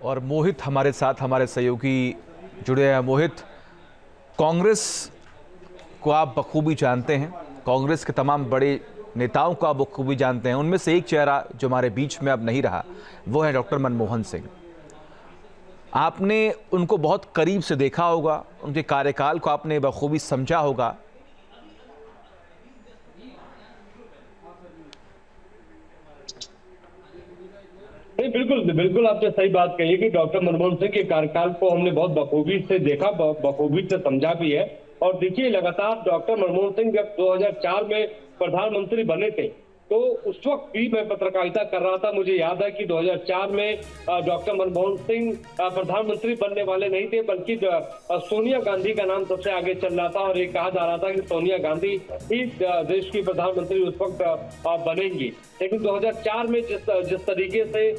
और मोहित हमारे साथ, हमारे सहयोगी जुड़े हैं। मोहित, कांग्रेस को आप बखूबी जानते हैं, कांग्रेस के तमाम बड़े नेताओं को आप बखूबी जानते हैं। उनमें से एक चेहरा जो हमारे बीच में अब नहीं रहा, वो है डॉक्टर मनमोहन सिंह। आपने उनको बहुत करीब से देखा होगा, उनके कार्यकाल को आपने बखूबी समझा होगा। नहीं, बिल्कुल बिल्कुल आपने सही बात कही है कि डॉक्टर मनमोहन सिंह के कार्यकाल को हमने बहुत बखूबी से देखा, बखूबी से समझा भी है। और देखिए, लगातार डॉक्टर मनमोहन सिंह जब 2004 में प्रधानमंत्री बने थे, तो उस वक्त भी मैं पत्रकारिता कर रहा था। मुझे याद है कि 2004 में डॉक्टर मनमोहन सिंह प्रधानमंत्री बनने वाले नहीं थे, बल्कि सोनिया गांधी का नाम सबसे आगे चल रहा था और ये कहा जा रहा था कि सोनिया गांधी ही देश की प्रधानमंत्री उस वक्त बनेंगी। लेकिन 2004 में जिस तरीके से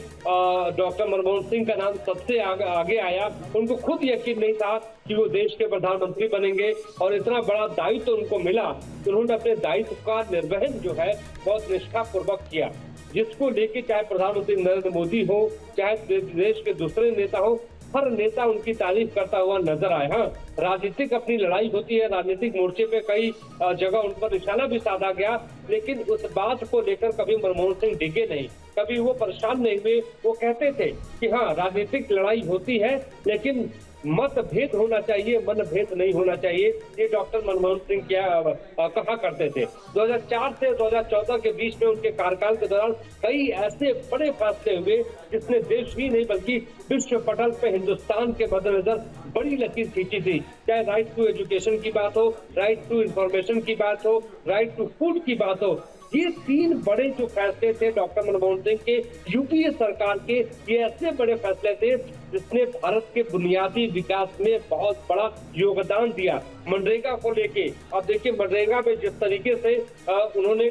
डॉक्टर मनमोहन सिंह का नाम सबसे आगे आया, उनको खुद यकीन नहीं था कि वो देश के प्रधानमंत्री बनेंगे और इतना बड़ा दायित्व उनको मिला। तो उन्होंने अपने दायित्व का निर्वहन जो है बहुत निष्ठापूर्वक किया, जिसको लेके चाहे प्रधानमंत्री नरेंद्र मोदी हो, चाहे देश के दूसरे नेता हो, हर नेता उनकी तारीफ करता हुआ नजर आए। हाँ, राजनीतिक अपनी लड़ाई होती है, राजनीतिक मोर्चे पे कई जगह उन पर निशाना भी साधा गया, लेकिन उस बात को लेकर कभी मनमोहन सिंह डिगे नहीं, कभी वो परेशान नहीं हुए। वो कहते थे कि हाँ, राजनीतिक लड़ाई होती है, लेकिन मतभेद होना चाहिए, मनभेद नहीं होना चाहिए। ये डॉक्टर मनमोहन सिंह कहा करते थे। 2004 से 2014 के बीच में उनके कार्यकाल के दौरान कई ऐसे बड़े फैसले हुए जिसने देश ही नहीं बल्कि विश्व पटल पे हिंदुस्तान के मद्देनजर बड़ी लकीर खींची थी। चाहे राइट टू एजुकेशन की बात हो, राइट टू इंफॉर्मेशन की बात हो, राइट टू फूड की बात हो, ये तीन बड़े जो फैसले थे डॉक्टर मनमोहन सिंह के यूपीए सरकार के, ये ऐसे बड़े फैसले थे जिसने भारत के बुनियादी विकास में बहुत बड़ा योगदान दिया। मनरेगा को लेके अब देखिए, मनरेगा में जिस तरीके से उन्होंने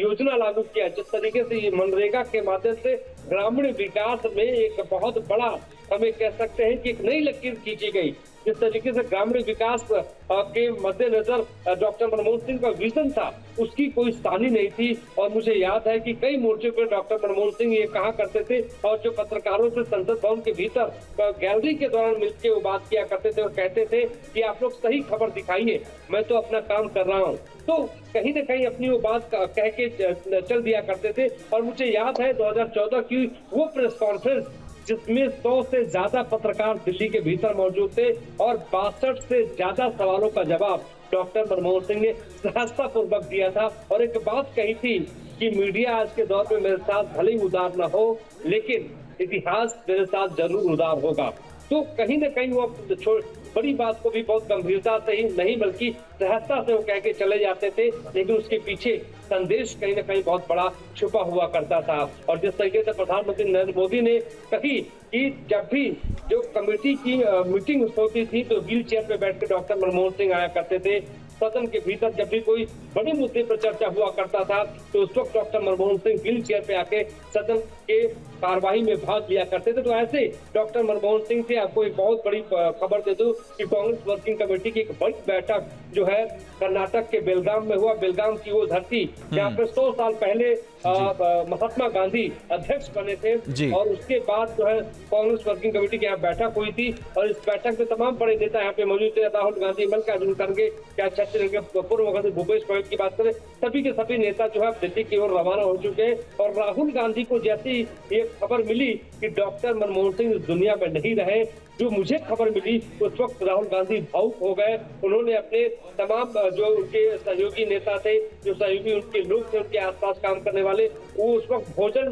योजना लागू किया, जिस तरीके से ये मनरेगा के माध्यम से ग्रामीण विकास में एक बहुत बड़ा, हमें कह सकते हैं कि एक नई लकीर खींची गई। जिस तरीके से ग्रामीण विकास के मद्देनजर डॉक्टर मनमोहन सिंह का विजन था, उसकी कोई सानी नहीं थी। और मुझे याद है कि कई मोर्चों पर डॉक्टर मनमोहन सिंह ये कहा करते थे, और जो पत्रकारों से संसद भवन के भीतर गैलरी के दौरान मिलकर वो बात किया करते थे और कहते थे कि आप लोग सही खबर दिखाइए, मैं तो अपना काम कर रहा हूँ। तो कहीं ना कहीं अपनी वो बात कह के चल दिया करते थे। और मुझे याद है 2014 की वो प्रेस कॉन्फ्रेंस जिसमें 100 से ज्यादा पत्रकार दिल्ली के भीतर मौजूद थे और 62 से ज्यादा सवालों का जवाब डॉक्टर मनमोहन सिंह ने सहजतापूर्वक दिया था। और एक बात कही थी कि मीडिया आज के दौर में मेरे साथ भले ही उदार न हो, लेकिन इतिहास मेरे साथ जरूर उदार होगा। तो कहीं ना कहीं वो बड़ी बात को भी बहुत गंभीरता से ही नहीं बल्कि सहजता से वो कह के चले जाते थे, लेकिन उसके पीछे संदेश कहीं ना कहीं बहुत बड़ा छुपा हुआ करता था। और जिस तरीके से प्रधानमंत्री नरेंद्र मोदी ने कही कि जब भी जो कमेटी की मीटिंग होती थी तो व्हील चेयर पे बैठ के डॉक्टर मनमोहन सिंह आया करते थे। सदन के भीतर जब भी कोई बड़े मुद्दे पर चर्चा हुआ करता था तो उस वक्त doctor Manmohan Singh wheel chair पे आके सदन के कार्यवाही में भाग लिया करते थे। तो ऐसे डॉक्टर मनमोहन सिंह से आपको एक बहुत बड़ी खबर दे दूं कि कांग्रेस वर्किंग कमेटी की एक बड़ी बैठक जो है कर्नाटक के बेलगाम में हुआ। बेलगाम की वो धरती जहाँ पे 100 साल पहले महात्मा गांधी अध्यक्ष बने थे, और उसके बाद जो है कांग्रेस वर्किंग कमेटी की यहाँ बैठक हुई थी। और इस बैठक में तमाम बड़े नेता यहाँ पे मौजूद थे। राहुल गांधी, मल्लिकार्जुन खड़गे, क्या छत्तीसगढ़ के पूर्व मुख्यमंत्री भूपेश बघेल की बात करें, सभी के सभी नेता जो है दिल्ली की ओर रवाना हो चुके हैं। और राहुल गांधी को जैसी ये खबर मिली कि डॉक्टर मनमोहन सिंह इस दुनिया में नहीं रहे, जो मुझे खबर मिली उस वक्त राहुल गांधी भावुक हो गए। उन्होंने अपने तमाम जो उनके सहयोगी नेता थे, जो सहयोगी उनके लोग थे, उनके आसपास काम करने वाले, वो उस वक्त भोजन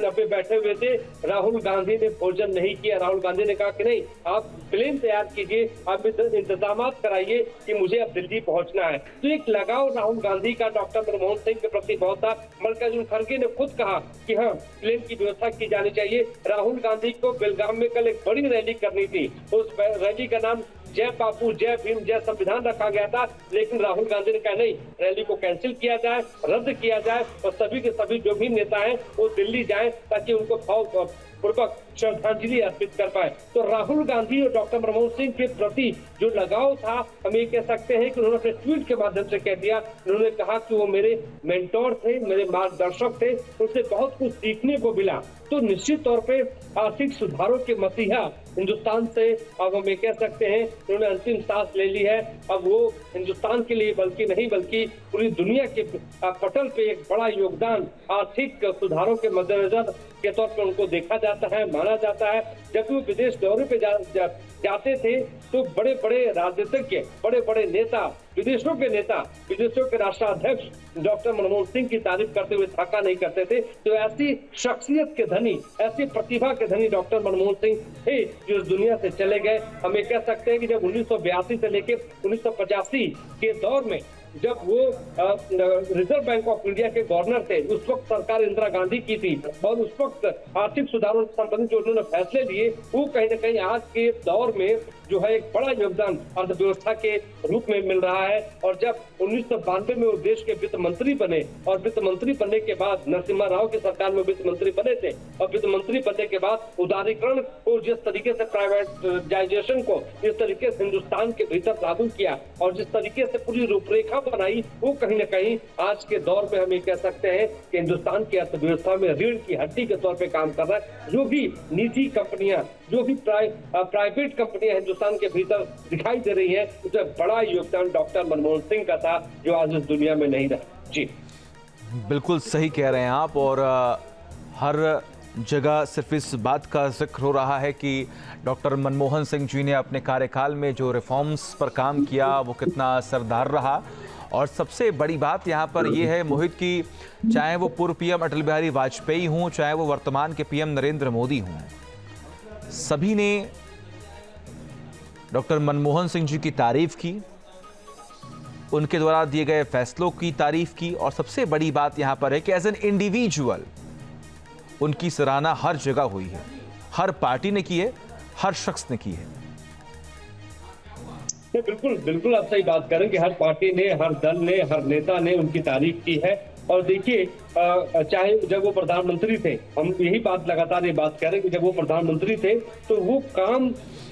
पे बैठे हुए थे। राहुल गांधी ने भोजन नहीं किया। राहुल गांधी ने कहा कि नहीं, आप प्लेन तैयार कीजिए, आप इंतजाम कराइए कि मुझे अब दिल्ली पहुंचना है। तो एक लगाव राहुल गांधी का डॉक्टर मनमोहन सिंह के प्रति बहुत था। मल्लिकार्जुन खड़गे ने खुद कहा कि हाँ, प्लेन की व्यवस्था की जानी चाहिए। राहुल गांधी को बेलगाम में कल एक बड़ी रैली करनी थी। उस रैली का नाम जय बापू, जय भीम, जय संविधान रखा गया था, लेकिन राहुल गांधी ने कहा नहीं, रैली को कैंसिल किया जाए, रद्द किया जाए और सभी के सभी जो भी नेता हैं वो दिल्ली जाएं ताकि उनको पूर्वक श्रद्धांजलि अर्पित कर पाए। तो राहुल गांधी और डॉक्टर मनमोहन सिंह के प्रति जो लगाव था, हम ये कह सकते हैं कि उन्होंने अपने ट्वीट के माध्यम से कह दिया। उन्होंने कहा कि वो मेरे मेंटोर थे, मेरे मार्गदर्शक थे, उनसे बहुत कुछ सीखने को मिला। तो निश्चित तौर पे आर्थिक सुधारों के मसीहा हिंदुस्तान से अब हम ये कह सकते हैं उन्होंने अंतिम सांस ले ली है। अब वो हिंदुस्तान के लिए बल्कि पूरी दुनिया के पटल पे एक बड़ा योगदान आर्थिक सुधारों के मद्देनजर के तौर पर उनको देखा जाता है, माना जाता है। जब वो विदेश दौरे पे जाते थे तो बड़े बड़े राजनीतिज्ञ, बड़े बड़े नेता, विदेशों के नेता, विदेशों के राष्ट्राध्यक्ष डॉक्टर मनमोहन सिंह की तारीफ करते हुए थका नहीं करते थे। तो ऐसी शख्सियत के धनी, ऐसी प्रतिभा के धनी डॉक्टर मनमोहन सिंह थे जो इस दुनिया से चले गए। हम ये कह सकते हैं कि जब 1982 से लेकर 1985 के दौर में जब वो रिजर्व बैंक ऑफ इंडिया के गवर्नर थे, उस वक्त सरकार इंदिरा गांधी की थी और उस वक्त आर्थिक सुधारों से संबंधित जो उन्होंने फैसले लिए वो कहीं न कहीं आज के दौर में जो है एक बड़ा योगदान अर्थव्यवस्था के रूप में मिल रहा है। और जब 1992 में वो देश के वित्त मंत्री बने और वित्त मंत्री बनने के बाद नरसिम्हा राव की सरकार में वित्त मंत्री बने थे और वित्त मंत्री बनने के बाद उदारीकरण को जिस तरीके से, प्राइवेटाइजेशन को जिस तरीके से हिंदुस्तान के भीतर लागू किया और जिस तरीके से पूरी रूपरेखा बनाई, वो कहीं न कहीं आज के दौर में हम ये कह सकते हैं कि हिंदुस्तान की अर्थव्यवस्था में रीढ़ की हड्डी के तौर पे काम कर रहा है। जो भी निजी कंपनियां, जो भी प्राइवेट कंपनियां हिंदुस्तान के भीतर दिखाई दे रही है, उसमें बड़ा योगदान डॉक्टर मनमोहन सिंह का था जो आज इस दुनिया में नहीं रहा। जी बिल्कुल सही कह रहे हैं आप। और हर जगह सिर्फ इस बात का जिक्र हो रहा है कि डॉक्टर मनमोहन सिंह जी ने अपने कार्यकाल में जो रिफॉर्म्स पर काम किया वो कितना असरदार रहा। और सबसे बड़ी बात यहाँ पर यह है मोहित कि चाहे वो पूर्व पीएम अटल बिहारी वाजपेयी हों, चाहे वो वर्तमान के पीएम नरेंद्र मोदी हों, सभी ने डॉक्टर मनमोहन सिंह जी की तारीफ की, उनके द्वारा दिए गए फैसलों की तारीफ की। और सबसे बड़ी बात यहाँ पर है कि एज एन इंडिविजुअल उनकी सराहना हर जगह हुई है, हर पार्टी ने की है, हर शख्स ने की है। बिल्कुल बिल्कुल आप सही बात करें कि हर पार्टी ने, हर दल ने, हर नेता ने उनकी तारीफ की है। और देखिए, चाहे जब वो प्रधानमंत्री थे, हम यही बात लगातार ये बात कह रहे हैं कि जब वो प्रधानमंत्री थे तो वो काम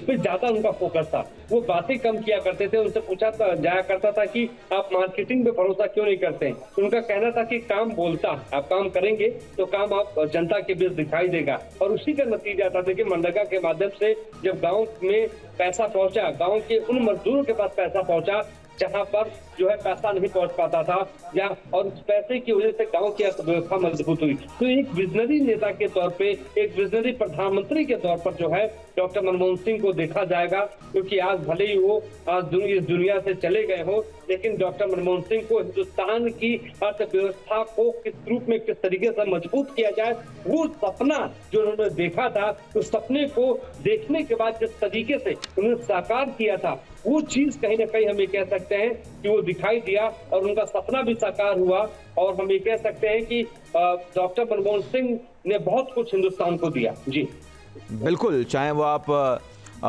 पे ज्यादा उनका फोकस था, वो बातें कम किया करते थे। उनसे पूछा जाया करता था कि आप मार्केटिंग पे भरोसा क्यों नहीं करते। उनका कहना था कि काम बोलता, आप काम करेंगे तो काम आप जनता के बीच दिखाई देगा। और उसी का नतीजा था कि मनरेगा के माध्यम से जब गाँव में पैसा पहुंचा, गाँव के उन मजदूरों के पास पैसा पहुंचा जहां पर जो है पैसा नहीं पहुंच पाता था, या और उस पैसे की वजह से गांव की अर्थव्यवस्था मजबूत हुई। तो एक विजनरी नेता के तौर पे, एक विजनरी प्रधानमंत्री के तौर पर जो है डॉक्टर मनमोहन सिंह को देखा जाएगा। क्योंकि आज भले ही वो आज इस दुनिया से चले गए हो, लेकिन डॉक्टर मनमोहन सिंह को हिंदुस्तान की अर्थव्यवस्था को किस रूप में, किस तरीके से मजबूत किया जाए, वो सपना जो उन्होंने देखा था, उस सपने को देखने के बाद जिस तरीके से उन्होंने साकार किया था, वो चीज कहीं ना कहीं हम ये कह सकते हैं कि वो दिखाई दिया और उनका सपना भी साकार हुआ। और हम ये कह सकते हैं कि डॉक्टर मनमोहन सिंह ने बहुत कुछ हिंदुस्तान को दिया। जी बिल्कुल, चाहे वो आप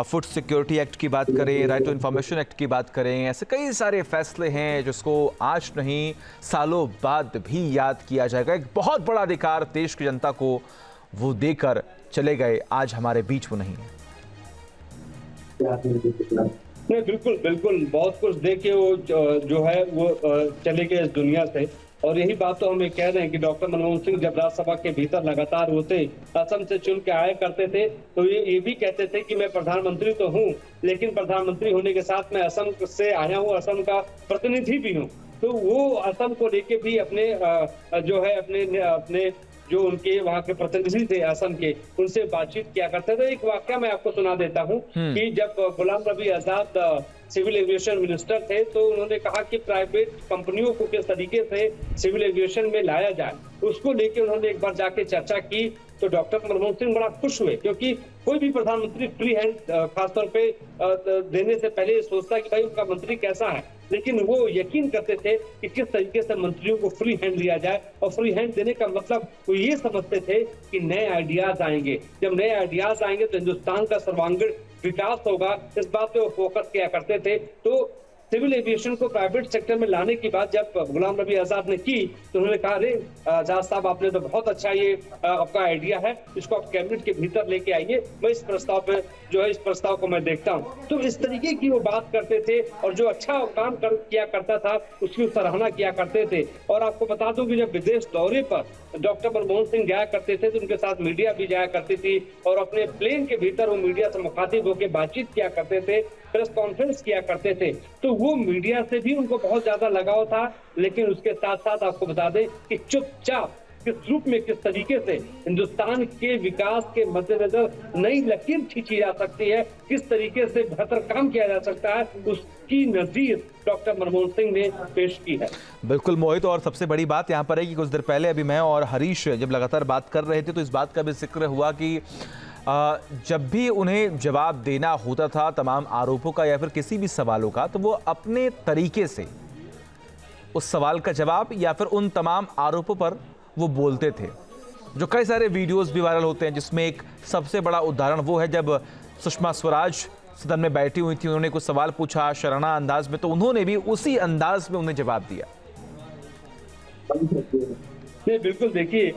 फूड सिक्योरिटी एक्ट की बात करें, राइट टू इंफॉर्मेशन एक्ट की बात करें, ऐसे कई सारे फैसले हैं जिसको आज नहीं सालों बाद भी याद किया जाएगा। एक बहुत बड़ा अधिकार देश की जनता को वो देकर चले गए, आज हमारे बीच वो नहीं है। नहीं, बिल्कुल बिल्कुल, बहुत कुछ देके वो जो है वो चले गए इस दुनिया से। और यही बात तो हम ये कह रहे हैं कि डॉक्टर मनमोहन सिंह जब राज्यसभा के भीतर लगातार होते, असम से चुन के आया करते थे, तो ये भी कहते थे कि मैं प्रधानमंत्री तो हूँ, लेकिन प्रधानमंत्री होने के साथ मैं असम से आया हूँ, असम का प्रतिनिधि भी हूँ। तो वो असम को लेके भी अपने जो है अपने जो उनके वहाँ के प्रतिनिधि थे असम के, उनसे बातचीत किया करते थे। एक वाक्य मैं आपको सुना देता हूँ कि जब Ghulam Nabi Azad civil aviation minister थे तो उन्होंने कहा कि प्राइवेट कंपनियों को किस तरीके से सिविल एविएशन में लाया जाए, उसको लेके उन्होंने एक बार जाके चर्चा की। तो डॉक्टर मनमोहन सिंह बड़ा खुश हुए, क्योंकि कोई भी प्रधानमंत्री फ्री हैंड खासतौर पे देने से पहले सोचता है कि भाई उनका मंत्री कैसा है, लेकिन वो यकीन करते थे कि किस तरीके से मंत्रियों को फ्री हैंड दिया जाए। और फ्री हैंड देने का मतलब वो ये समझते थे कि नए आइडियाज आएंगे, जब नए आइडियाज आएंगे तो हिंदुस्तान का सर्वांगीण विकास होगा, इस बात पे वो फोकस किया करते थे। तो सिविल एविएशन को प्राइवेट सेक्टर में लाने की बात जब गुलाम नबी आजाद ने की तो उन्होंने कहा, अरे आजाद साहब, आपने तो बहुत अच्छा ये आपका आइडिया है, इसको आप कैबिनेट के भीतर लेके आइए, मैं इस प्रस्ताव पे जो है इस प्रस्ताव को मैं देखता हूँ। तो इस तरीके की वो बात करते थे और जो अच्छा काम किया करता था उसकी सराहना किया करते थे। और आपको बता दूं कि जब विदेश दौरे पर डॉक्टर मनमोहन सिंह जाया करते थे तो उनके साथ मीडिया भी जाया करती थी और अपने प्लेन के भीतर वो मीडिया से मुखातिब होकर बातचीत किया करते थे, प्रेस कॉन्फ्रेंस किया करते थे। तो वो मीडिया से भी उनको बहुत ज्यादा लगाव था, लेकिन उसके साथ साथ आपको बता दें कि चुपचाप किस रूप में, किस तरीके से हिंदुस्तान के विकास के मद्देनजर नई लकीर खींची जा सकती है, किस तरीके से बेहतर काम किया जा सकता है, उसकी नजीर डॉक्टर मनमोहन सिंह ने पेश की है। बिल्कुल मोहित, और सबसे बड़ी बात यहाँ पर है कि कुछ देर पहले अभी मैं और हरीश जब लगातार बात कर रहे थे तो इस बात का भी जिक्र हुआ कि जब भी उन्हें जवाब देना होता था तमाम आरोपों का या फिर किसी भी सवालों का, तो वो अपने तरीके से उस सवाल का जवाब या फिर उन तमाम आरोपों पर वो बोलते थे। जो कई सारे वीडियोस भी वायरल होते हैं, जिसमें एक सबसे बड़ा उदाहरण वो है जब सुषमा स्वराज सदन में बैठी हुई थी, उन्होंने कुछ सवाल पूछा शराना अंदाज में, तो उन्होंने भी उसी अंदाज में उन्हें जवाब दिया। नहीं, बिल्कुल, देखिए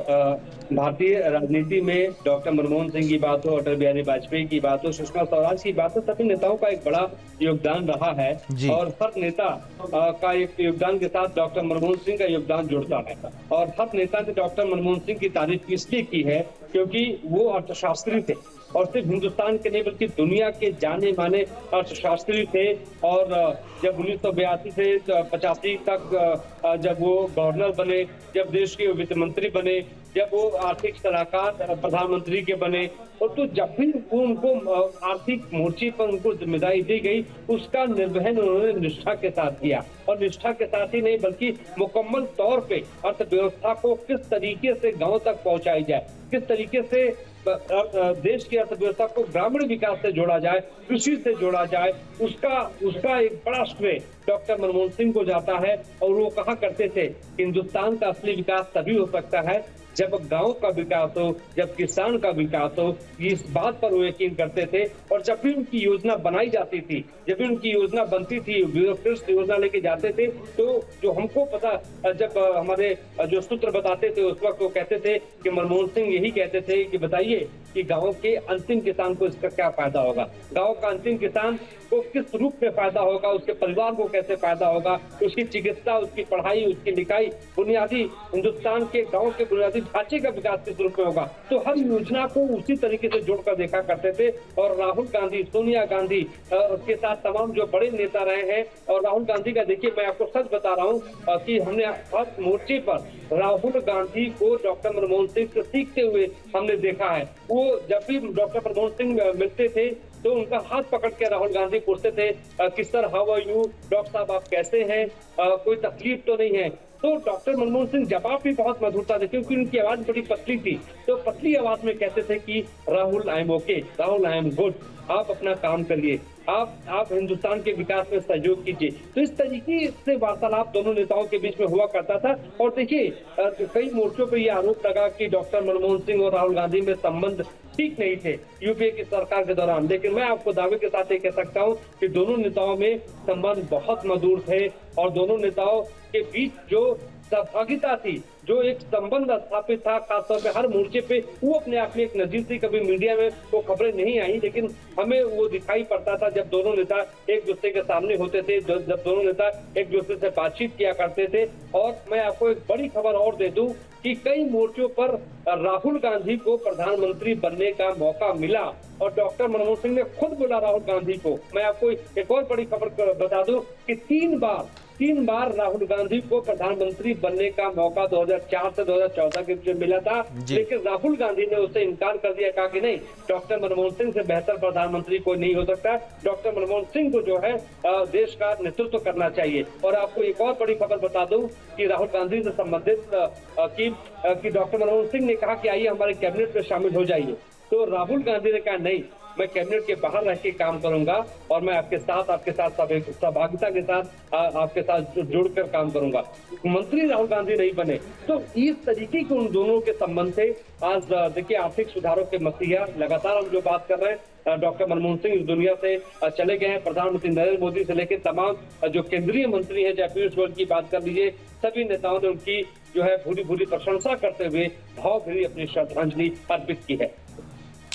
भारतीय राजनीति में डॉक्टर मनमोहन सिंह की बात हो, अटल बिहारी वाजपेयी की बात हो, सुषमा स्वराज की बात हो, सभी नेताओं का एक बड़ा योगदान रहा है और हर नेता का एक योगदान के साथ डॉक्टर मनमोहन सिंह का योगदान जुड़ता है। और हर नेता ने डॉक्टर मनमोहन सिंह की तारीफ इसलिए की है क्योंकि वो अर्थशास्त्री थे और सिर्फ हिंदुस्तान के नहीं बल्कि दुनिया के जाने माने अर्थशास्त्री थे। और जब 1982 से 85 तक जब वो गवर्नर बने, जब देश के वित्त मंत्री बने, जब वो आर्थिक सलाहकार प्रधानमंत्री के बने, और तो जब भी उनको आर्थिक मोर्चे पर उनको जिम्मेदारी दी गई उसका निर्वहन उन्होंने निष्ठा के साथ किया। और निष्ठा के साथ ही नहीं बल्कि मुकम्मल तौर पे अर्थव्यवस्था को किस तरीके से गांव तक पहुंचाई जाए, किस तरीके से देश की अर्थव्यवस्था को ग्रामीण विकास से जोड़ा जाए, कृषि से जोड़ा जाए, उसका एक बड़ा श्रेय डॉक्टर मनमोहन सिंह को जाता है। और वो कहा करते थे हिंदुस्तान का असली विकास तभी हो सकता है जब गांव का विकास हो, जब किसान का विकास हो, इस बात पर वो यकीन करते थे। और जब भी उनकी योजना बनाई जाती थी, जब भी उनकी योजना बनती थी, ब्यूरोक्रेट्स योजना लेके जाते थे, तो जो हमको पता, जब हमारे जो सूत्र बताते थे उस वक्त वो कहते थे कि मनमोहन सिंह यही कहते थे कि बताइए कि गांव के अंतिम किसान को इसका क्या फायदा होगा, गांव का अंतिम किसान को किस रूप में फायदा होगा, उसके परिवार को कैसे फायदा होगा, उसकी चिकित्सा, उसकी पढ़ाई, उसकी लिखाई, बुनियादी हिंदुस्तान के गांव के बुनियादी ढांचे का विकास किस रूप में होगा। तो हर योजना को उसी तरीके से जोड़कर देखा करते थे। और राहुल गांधी, सोनिया गांधी के साथ तमाम जो बड़े नेता रहे हैं, और राहुल गांधी का देखिए मैं आपको सच बता रहा हूँ कि हमने हर मोर्चे पर राहुल गांधी को डॉक्टर मनमोहन सिंह से सीखते हुए हमने देखा है। वो जब भी डॉक्टर मनमोहन सिंह मिलते थे तो उनका हाथ पकड़ के राहुल गांधी पूछते थे कि sir how are you, doctor साहब आप कैसे हैं, कोई तकलीफ तो नहीं है। तो डॉक्टर मनमोहन सिंह जवाब भी बहुत मधुर था क्योंकि उनकी आवाज बड़ी पतली थी, तो पतली आवाज में कहते थे कि Rahul I am okay, Rahul I am good, आप अपना काम करिए, आप हिंदुस्तान के विकास में सहयोग कीजिए। तो इस तरीके से वार्तालाप दोनों नेताओं के बीच में हुआ करता था। और देखिए कई मोर्चों पर यह आरोप लगा कि डॉक्टर मनमोहन सिंह और राहुल गांधी में संबंध ठीक नहीं थे यूपीए की सरकार के दौरान, लेकिन मैं आपको दावे के साथ ये कह सकता हूं कि दोनों नेताओं में संबंध बहुत मधुर थे और दोनों नेताओं के बीच जो सहभागिता थी, जो एक संबंध स्थापित था, खासतौर पे हर मोर्चे पे, वो अपने आप में एक नजीर थी। कभी मीडिया में वो खबरें नहीं आई, लेकिन हमें वो दिखाई पड़ता था जब दोनों नेता एक दूसरे के सामने होते थे, जब दोनों नेता एक दूसरे से बातचीत किया करते थे। और मैं आपको एक बड़ी खबर और दे दूं कि कई मोर्चों पर राहुल गांधी को प्रधानमंत्री बनने का मौका मिला और डॉक्टर मनमोहन सिंह ने खुद बोला राहुल गांधी को। मैं आपको एक और बड़ी खबर बता दूं कि तीन बार राहुल गांधी को प्रधानमंत्री बनने का मौका 2004 से 2014 के बीच में मिला था, लेकिन राहुल गांधी ने उससे इनकार कर दिया, कहा कि नहीं, डॉक्टर मनमोहन सिंह से बेहतर प्रधानमंत्री कोई नहीं हो सकता, डॉक्टर मनमोहन सिंह को जो है देश का नेतृत्व करना चाहिए। और आपको एक और बड़ी खबर बता दूं कि राहुल गांधी से संबंधित कि डॉक्टर मनमोहन सिंह ने कहा कि आइए हमारे कैबिनेट में शामिल हो जाइए, तो राहुल गांधी ने कहा नहीं, मैं कैबिनेट के बाहर रह के काम करूंगा और मैं आपके साथ सहभागिता के साथ आपके साथ जुड़कर काम करूंगा। मंत्री राहुल गांधी नहीं बने तो इस तरीके के उन दोनों के संबंध से आज देखिए आर्थिक सुधारों के मसीहा लगातार हम जो बात कर रहे हैं, डॉक्टर मनमोहन सिंह इस दुनिया से चले गए हैं। प्रधानमंत्री नरेंद्र मोदी से लेकर तमाम जो केंद्रीय मंत्री हैं, चाहे पीयूष गोयल की बात कर लीजिए, सभी नेताओं ने उनकी जो है भूरी प्रशंसा करते हुए भावभीनी अपनी श्रद्धांजलि अर्पित की है।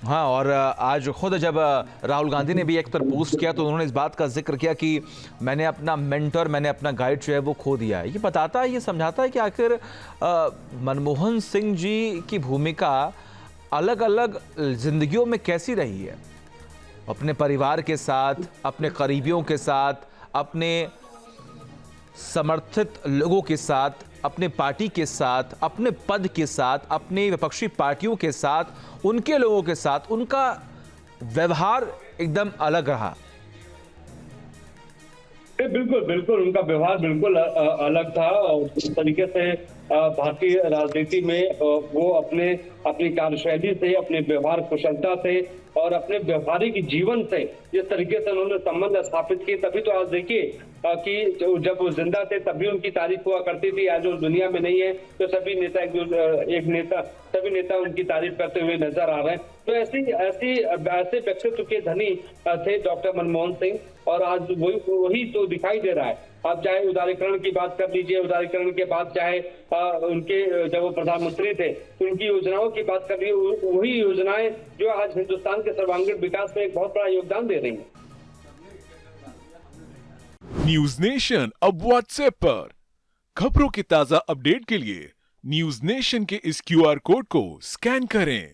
हाँ, और आज खुद जब राहुल गांधी ने भी एक तरह पोस्ट किया तो उन्होंने इस बात का जिक्र किया कि मैंने अपना मेंटर, मैंने अपना गाइड जो है वो खो दिया है। ये बताता है, ये समझाता है कि आखिर मनमोहन सिंह जी की भूमिका अलग अलग जिंदगियों में कैसी रही है, अपने परिवार के साथ, अपने करीबियों के साथ, अपने समर्थित लोगों के साथ, अपने पार्टी के साथ, अपने पद के साथ, अपने विपक्षी पार्टियों के साथ, उनके लोगों के साथ उनका व्यवहार एकदम अलग रहा। बिल्कुल उनका व्यवहार बिल्कुल अलग था और इस तरीके से भारतीय राजनीति में वो अपनी कार्यशैली से, अपने व्यवहार कुशलता से और अपने व्यवहारिक जीवन से जिस तरीके से उन्होंने संबंध स्थापित किए, तभी तो आज देखिए कि जब वो जिंदा थे तभी उनकी तारीफ हुआ करती थी। आज वो दुनिया में नहीं है तो सभी नेता उनकी तारीफ करते हुए नजर आ रहे हैं। तो ऐसे व्यक्तित्व के धनी थे डॉक्टर मनमोहन सिंह और आज वही तो दिखाई दे रहा है। आप चाहे उदारीकरण की बात कर लीजिए, उदारीकरण के बाद चाहे उनके जब वो प्रधानमंत्री थे तो उनकी योजनाओं की बात कर लीजिए, वही योजनाएं जो आज हिंदुस्तान के सर्वांगीण विकास में एक बहुत बड़ा योगदान दे रही हैं। न्यूज नेशन अब व्हाट्सएप पर खबरों के ताजा अपडेट के लिए न्यूज नेशन के इस QR कोड को स्कैन करें।